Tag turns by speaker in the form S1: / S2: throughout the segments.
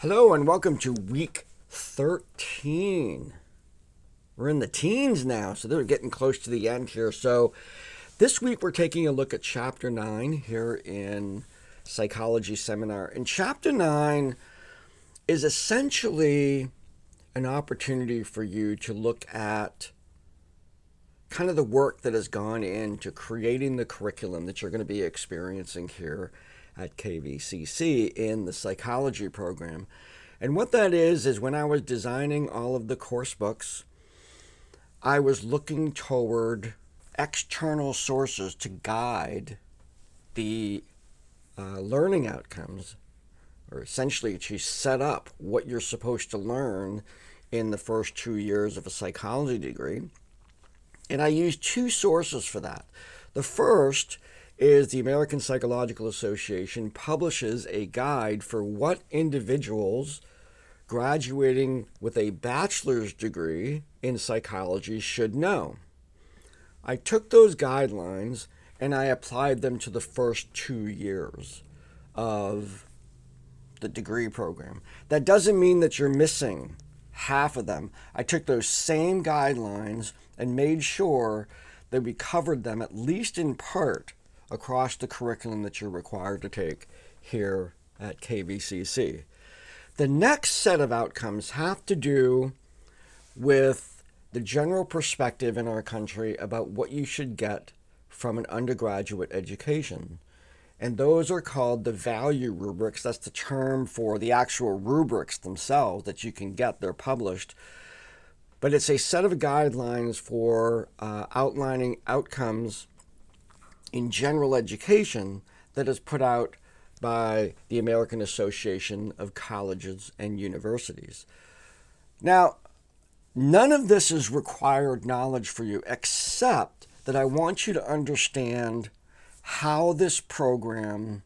S1: Hello and welcome to week 13. We're in the teens now, so they're getting close to the end here. So this week we're taking a look at chapter 9 here in Psychology Seminar. And chapter 9 is essentially an opportunity for you to look at kind of the work that has gone into creating the curriculum that you're going to be experiencing here at KVCC in the psychology program. And what that is when I was designing all of the course books, I was looking toward external sources to guide the learning outcomes, or essentially to set up what you're supposed to learn in the first 2 years of a psychology degree. And I used two sources for that. The first is the American Psychological Association publishes a guide for what individuals graduating with a bachelor's degree in psychology should know. I took those guidelines and I applied them to the first 2 years of the degree program. That doesn't mean that you're missing half of them. I took those same guidelines and made sure that we covered them at least in part across the curriculum that you're required to take here at KVCC. The next set of outcomes have to do with the general perspective in our country about what you should get from an undergraduate education. And those are called the value rubrics. That's the term for the actual rubrics themselves that you can get. They're published. But it's a set of guidelines for outlining outcomes in general education that is put out by the American Association of Colleges and Universities. Now, none of this is required knowledge for you, except that I want you to understand how this program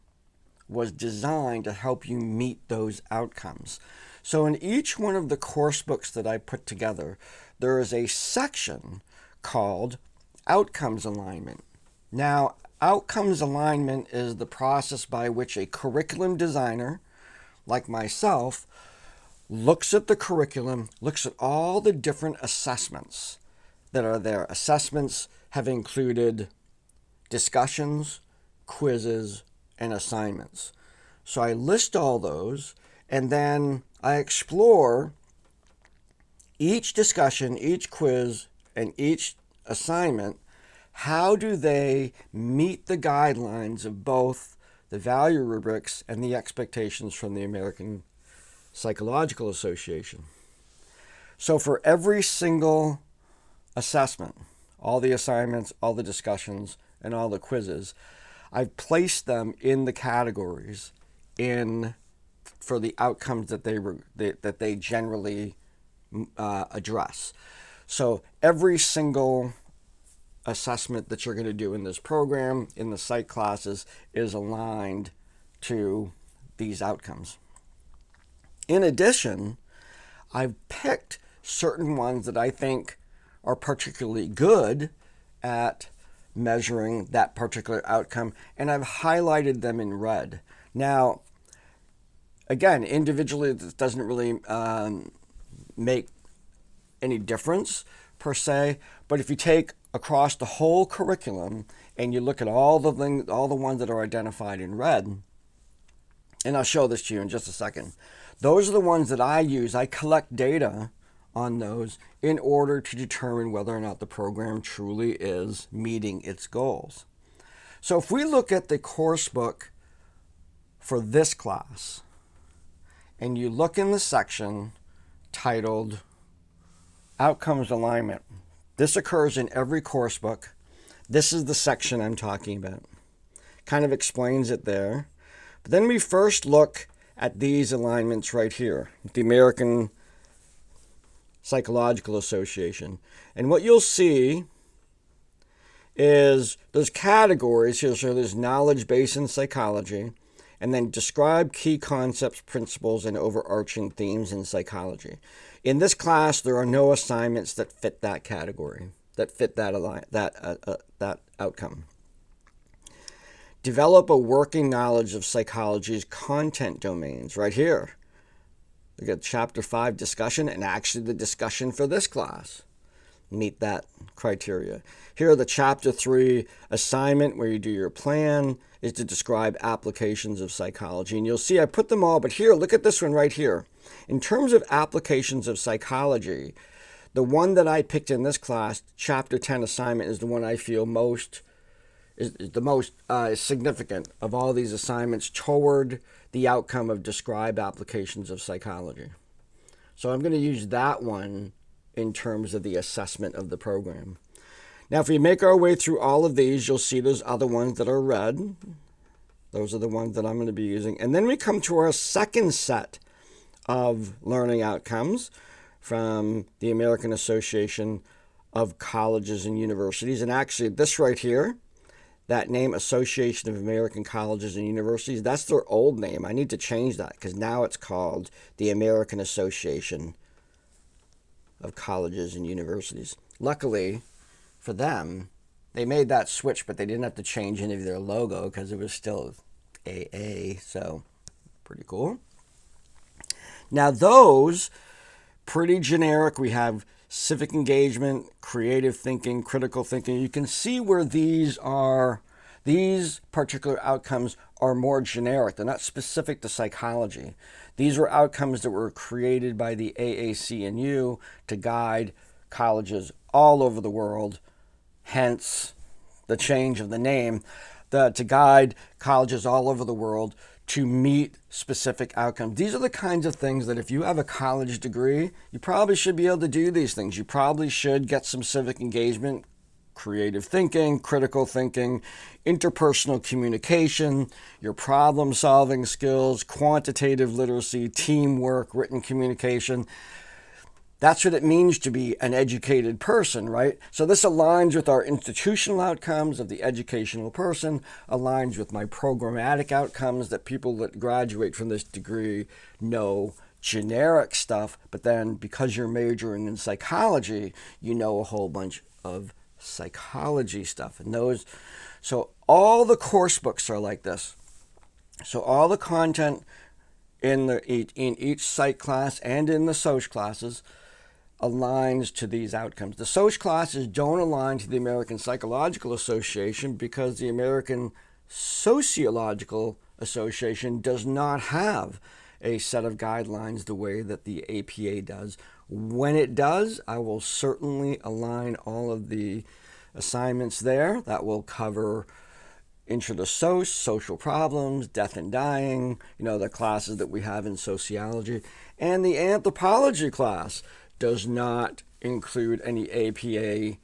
S1: was designed to help you meet those outcomes. So in each one of the course books that I put together, there is a section called Outcomes Alignment. Now, outcomes alignment is the process by which a curriculum designer, like myself, looks at the curriculum, looks at all the different assessments that are there. Assessments have included discussions, quizzes, and assignments. So I list all those, and then I explore each discussion, each quiz, and each assignment. How do they meet the guidelines of both the value rubrics and the expectations from the American Psychological Association? So for every single assessment, all the assignments, all the discussions, and all the quizzes, I've placed them in the categories for the outcomes that they generally address. So every single assessment that you're going to do in this program, in the psych classes, is aligned to these outcomes. In addition, I've picked certain ones that I think are particularly good at measuring that particular outcome, and I've highlighted them in red. Now, again, individually, this doesn't really make any difference per se, but if you take across the whole curriculum and you look at all the ones that are identified in red, and I'll show this to you in just a second, those are the ones that I use. I collect data on those in order to determine whether or not the program truly is meeting its goals. So if we look at the course book for this class, and you look in the section titled Outcomes Alignment, this occurs in every course book. This is the section I'm talking about. Kind of explains it there. But then we first look at these alignments right here, the American Psychological Association. And what you'll see is there's categories here. So there's knowledge base in psychology, and then describe key concepts, principles, and overarching themes in psychology. In this class, there are no assignments that fit that category, that fit that outcome. Develop a working knowledge of psychology's content domains, right here. Look at Chapter 5 discussion, and actually the discussion for this class meet that criteria. Here are the Chapter 3 assignment, where you do your plan, is to describe applications of psychology. And you'll see I put them all, but here, look at this one right here. In terms of applications of psychology, the one that I picked in this class, Chapter 10 assignment, is the one I feel is the most significant of all these assignments toward the outcome of describe applications of psychology. So I'm going to use that one in terms of the assessment of the program. Now, if we make our way through all of these, you'll see there's other ones that are red. Those are the ones that I'm going to be using. And then we come to our second set of learning outcomes from the American Association of Colleges and Universities. And actually, this right here, that name, Association of American Colleges and Universities, that's their old name. I need to change that because now it's called the American Association of Colleges and Universities. Luckily for them, they made that switch, but they didn't have to change any of their logo because it was still AA, so pretty cool. Now those, pretty generic. We have civic engagement, creative thinking, critical thinking. You can see where these particular outcomes are more generic. They're not specific to psychology. These were outcomes that were created by the AAC&U to guide colleges all over the world, hence the change of the name, to guide colleges all over the world to meet specific outcomes. These are the kinds of things that if you have a college degree, you probably should be able to do these things. You probably should get some civic engagement, creative thinking, critical thinking, interpersonal communication, your problem-solving skills, quantitative literacy, teamwork, written communication. That's what it means to be an educated person, right? So this aligns with our institutional outcomes of the educational person, aligns with my programmatic outcomes that people that graduate from this degree know generic stuff, but then because you're majoring in psychology, you know a whole bunch of psychology stuff. And those, so all the course books are like this. So all the content in each psych class and in the soc classes aligns to these outcomes. The soc classes don't align to the American Psychological Association because the American Sociological Association does not have a set of guidelines the way that the APA does. When it does, I will certainly align all of the assignments there. That will cover intro to soc, social problems, death and dying, the classes that we have in sociology. And the anthropology class does not include any APA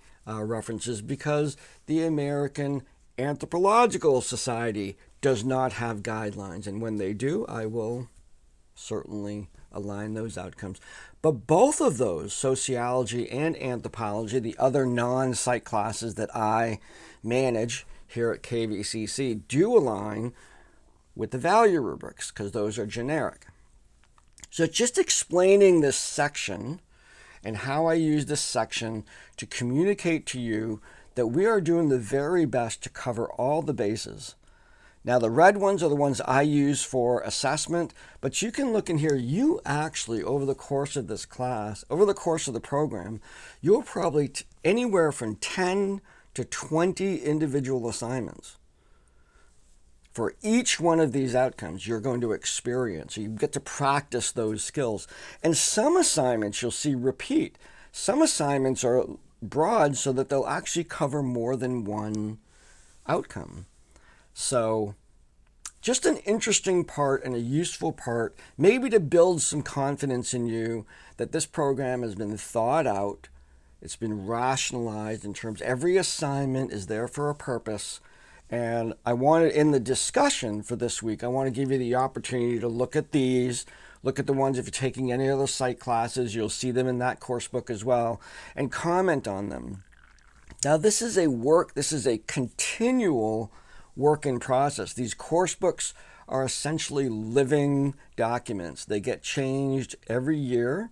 S1: references because the American Anthropological Society does not have guidelines. And when they do, I will certainly align those outcomes. But both of those, sociology and anthropology, the other non-psych classes that I manage here at KVCC, do align with the value rubrics because those are generic. So just explaining this section and how I use this section to communicate to you that we are doing the very best to cover all the bases. Now, the red ones are the ones I use for assessment, but you can look in here. You actually, over the course of this class, over the course of the program, you'll probably anywhere from 10 to 20 individual assignments. For each one of these outcomes, you're going to experience. So you get to practice those skills. And some assignments you'll see repeat. Some assignments are broad so that they'll actually cover more than one outcome. So just an interesting part and a useful part, maybe to build some confidence in you that this program has been thought out. It's been rationalized in terms every assignment is there for a purpose. And I wanted, in the discussion for this week, I want to give you the opportunity to look at these, look at the ones if you're taking any other psych classes, you'll see them in that course book as well, and comment on them. Now, this is a continual work in process. These course books are essentially living documents. They get changed every year.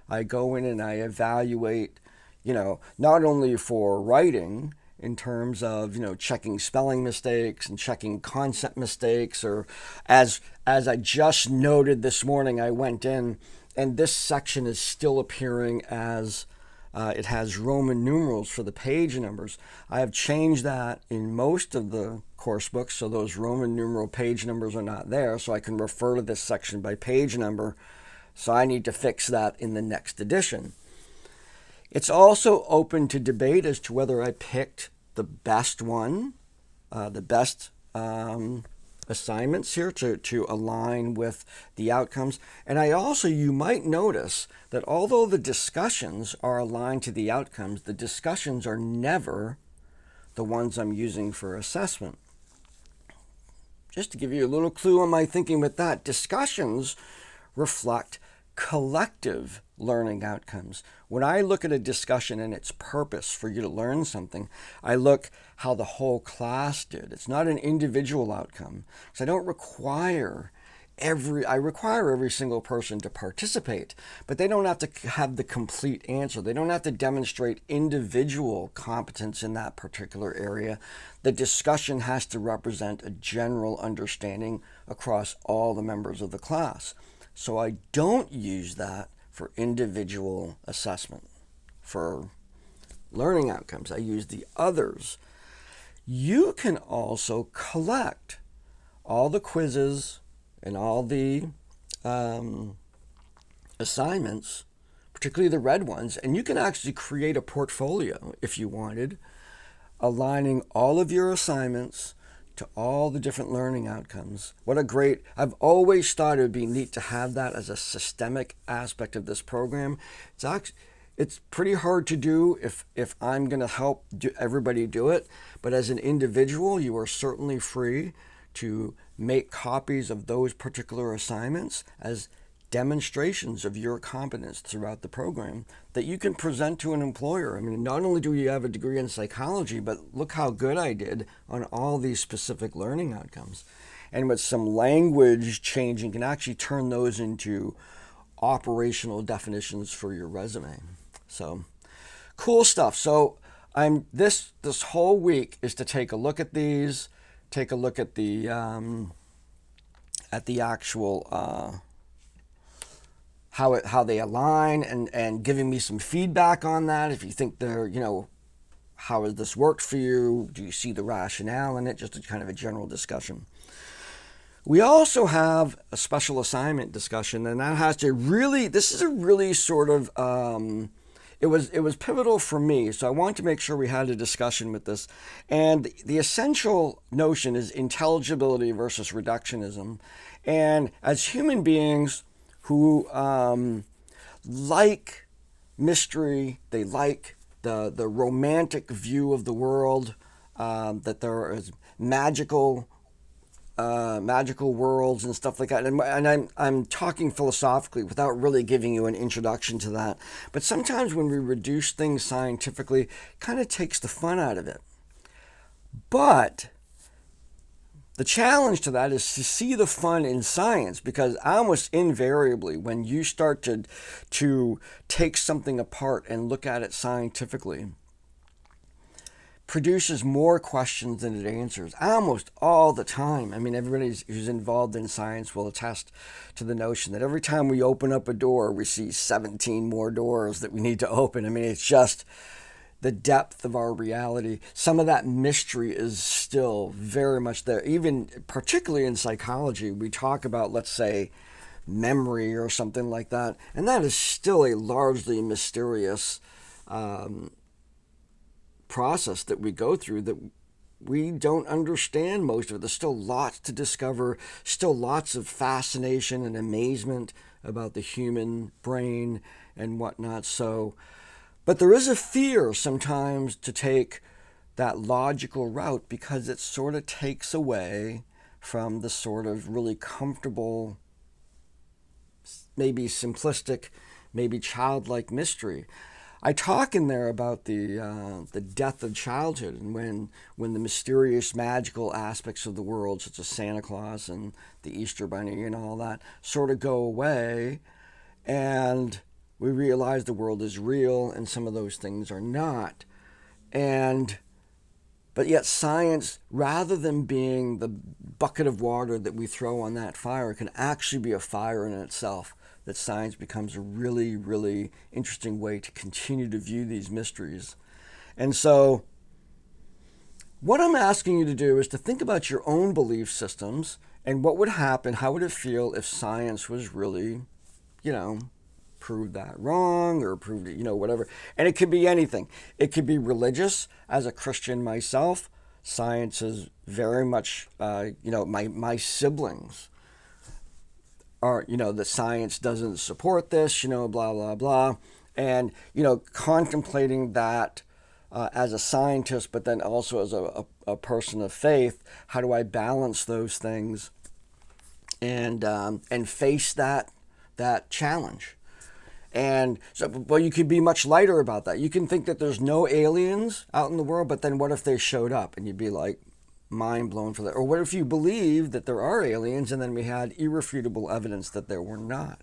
S1: I go in and I evaluate, not only for writing, in terms of, checking spelling mistakes and checking concept mistakes, or as I just noted this morning, I went in and this section is still appearing as it has Roman numerals for the page numbers. I have changed that in most of the course books, so those Roman numeral page numbers are not there, so I can refer to this section by page number. So I need to fix that in the next edition. It's also open to debate as to whether I picked the best one, the best assignments here to align with the outcomes. And you might notice that although the discussions are aligned to the outcomes, the discussions are never the ones I'm using for assessment. Just to give you a little clue on my thinking with that, discussions reflect collective learning outcomes. When I look at a discussion and its purpose for you to learn something, I look how the whole class did. It's not an individual outcome. So I require every single person to participate, but they don't have to have the complete answer. They don't have to demonstrate individual competence in that particular area. The discussion has to represent a general understanding across all the members of the class. So I don't use that for individual assessment. For learning outcomes, I use the others. You can also collect all the quizzes and all the assignments, particularly the red ones, and you can actually create a portfolio if you wanted, aligning all of your assignments to all the different learning outcomes. I've always thought it would be neat to have that as a systemic aspect of this program. It's pretty hard to do if I'm going to help everybody do it, but as an individual, you are certainly free to make copies of those particular assignments as demonstrations of your competence throughout the program that you can present to an employer. I mean, not only do you have a degree in psychology, but look how good I did on all these specific learning outcomes. And with some language changing, can actually turn those into operational definitions for your resume. So cool stuff. So this whole week is to take a look at these, take a look at the actual how they align, and giving me some feedback on that. If you think they're, how has this worked for you? Do you see the rationale in it? Just a kind of a general discussion. We also have a special assignment discussion, and that has to this is a really sort of, it was pivotal for me. So I wanted to make sure we had a discussion with this. And the essential notion is intelligibility versus reductionism. And as human beings who like mystery, they like the romantic view of the world, that there is magical worlds and stuff like that. And I'm talking philosophically without really giving you an introduction to that. But sometimes when we reduce things scientifically, it kind of takes the fun out of it. But the challenge to that is to see the fun in science, because almost invariably when you start to take something apart and look at it scientifically, produces more questions than it answers almost all the time. I mean, everybody who's involved in science will attest to the notion that every time we open up a door, we see 17 more doors that we need to open. I mean, it's just the depth of our reality. Some of that mystery is still very much there. Even particularly in psychology, we talk about, let's say, memory or something like that, and that is still a largely mysterious process that we go through, that we don't understand most of it. There's still lots to discover, still lots of fascination and amazement about the human brain and whatnot. So, but there is a fear sometimes to take that logical route, because it sort of takes away from the sort of really comfortable, maybe simplistic, maybe childlike mystery. I talk in there about the death of childhood, and when the mysterious, magical aspects of the world, such as Santa Claus and the Easter Bunny and all that, sort of go away, and we realize the world is real and some of those things are not. But yet science, rather than being the bucket of water that we throw on that fire, can actually be a fire in itself that science becomes a really, really interesting way to continue to view these mysteries. And so what I'm asking you to do is to think about your own belief systems and what would happen, how would it feel if science was really, proved that wrong or proved it, whatever. And it could be anything. It could be religious. As a Christian myself, science is very much, my siblings are, the science doesn't support this, blah, blah, blah. And, contemplating that as a scientist, but then also as a person of faith, how do I balance those things and face that challenge? And so, well, you could be much lighter about that. You can think that there's no aliens out in the world, but then what if they showed up? And you'd be like mind blown for that. Or what if you believe that there are aliens and then we had irrefutable evidence that there were not?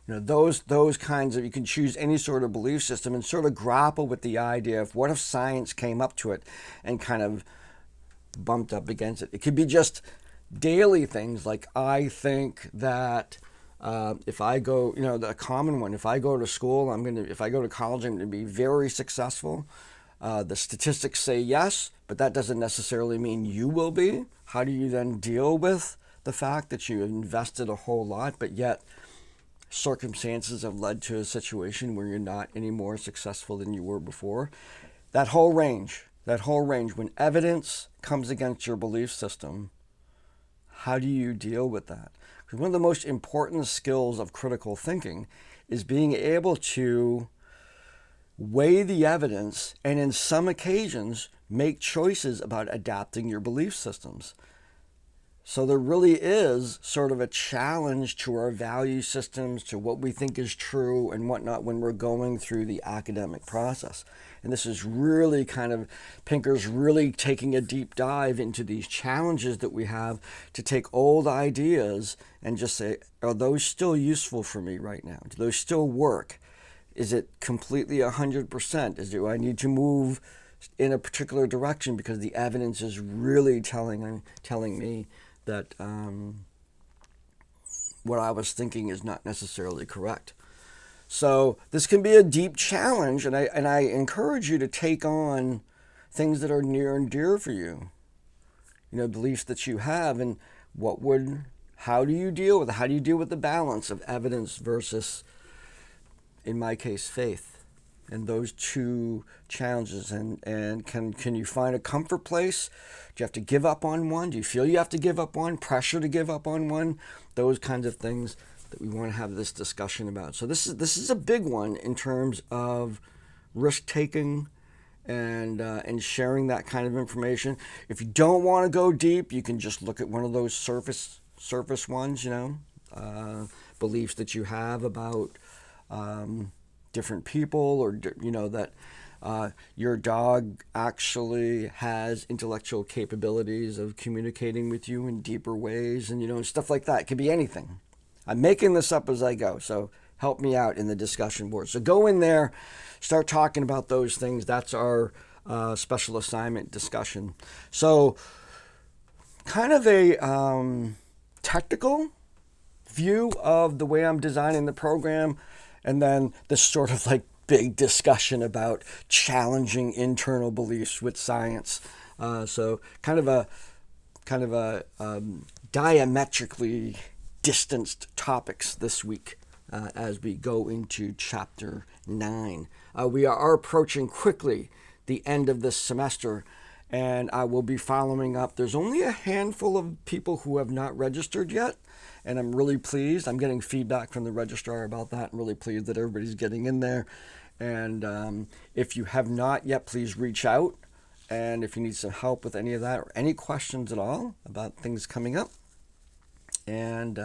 S1: Those kinds of, you can choose any sort of belief system and sort of grapple with the idea of what if science came up to it and kind of bumped up against it. It could be just daily things like, I think that if I go, the common one, if I go to school, if I go to college, I'm going to be very successful. The statistics say yes, but that doesn't necessarily mean you will be. How do you then deal with the fact that you invested a whole lot, but yet circumstances have led to a situation where you're not any more successful than you were before? That whole range, when evidence comes against your belief system, how do you deal with that? Because one of the most important skills of critical thinking is being able to weigh the evidence and in some occasions make choices about adapting your belief systems. So there really is sort of a challenge to our value systems, to what we think is true and whatnot when we're going through the academic process. And this is really Pinker's really taking a deep dive into these challenges that we have to take old ideas and just say, are those still useful for me right now? Do those still work? Is it completely 100%? Do I need to move in a particular direction because the evidence is really telling me that what I was thinking is not necessarily correct? So this can be a deep challenge, and I encourage you to take on things that are near and dear for you, beliefs that you have, and how do you deal with it? How do you deal with the balance of evidence versus, in my case, faith? And those two challenges, and can you find a comfort place? Do you have to give up on one? Do you feel you have to give up one? Pressure to give up on one? Those kinds of things that we want to have this discussion about. So this is a big one in terms of risk taking and sharing that kind of information. If you don't want to go deep, you can just look at one of those surface ones, beliefs that you have about different people, or that your dog actually has intellectual capabilities of communicating with you in deeper ways, and stuff like that. It could be anything. I'm making this up as I go, so help me out in the discussion board. So go in there, start talking about those things. That's our special assignment discussion. So kind of a technical view of the way I'm designing the program, and then this sort of like big discussion about challenging internal beliefs with science. So kind of a diametrically distanced topics this week as we go into chapter 9. We are approaching quickly the end of this semester, and I will be following up. There's only a handful of people who have not registered yet, and I'm really pleased. I'm getting feedback from the registrar about that. I'm really pleased that everybody's getting in there. And if you have not yet, please reach out. And if you need some help with any of that or any questions at all about things coming up, and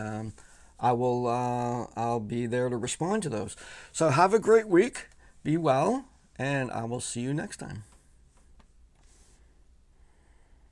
S1: I'll be there to respond to those. So have a great week. Be well, and I will see you next time.